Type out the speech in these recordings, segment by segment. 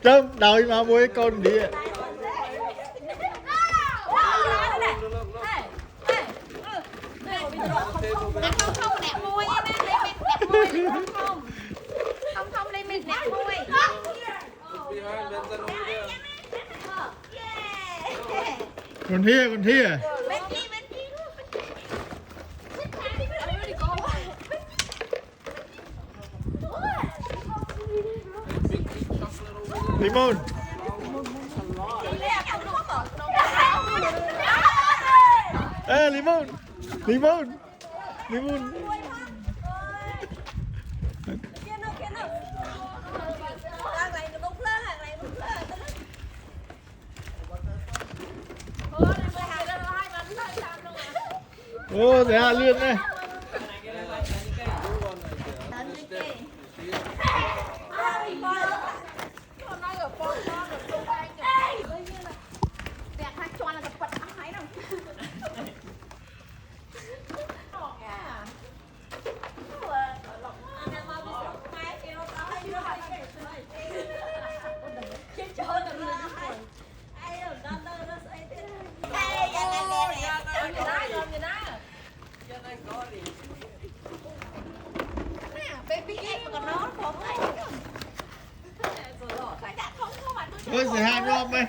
Trâm đòi mà mua con đi. Không đẹp môi nha, lấy mệt đẹp môi không lấy mệt đẹp môi. Còn thia. Limon. Ê, limon. Ô, thế à, liên đây. Ôi, sẽ hai rôm đây.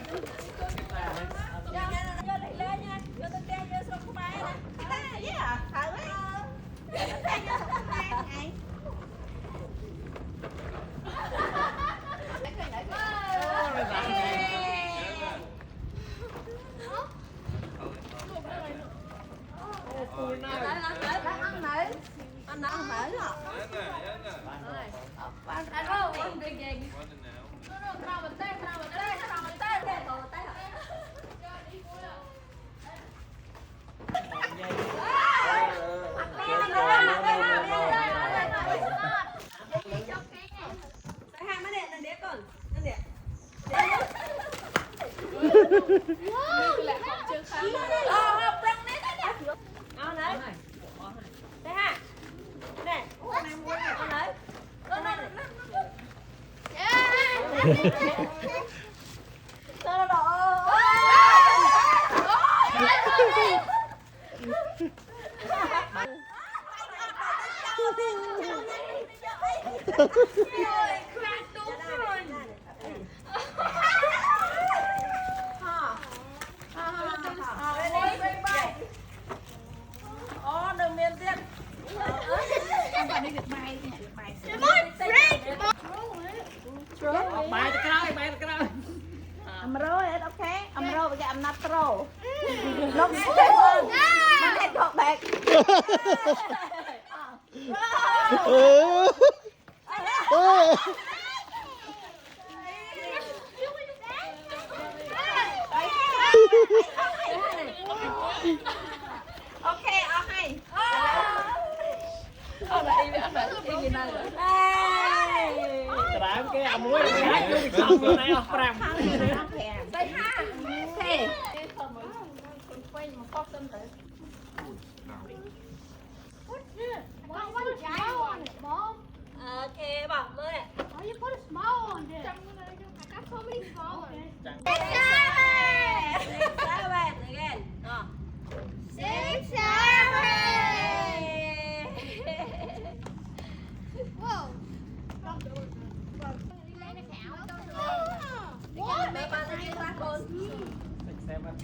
I'm rolling, okay? I'm rolling, I'm not throw. Look, my head got back. Okay, okay. Làm cái ông muối nó hát vô bị xong rồi này không làm. Đây ha. Okay. Okay, bảo mới. Why you put a small one there? I got so many small ones. Again. Six, 7. Whoa. What? Mấy con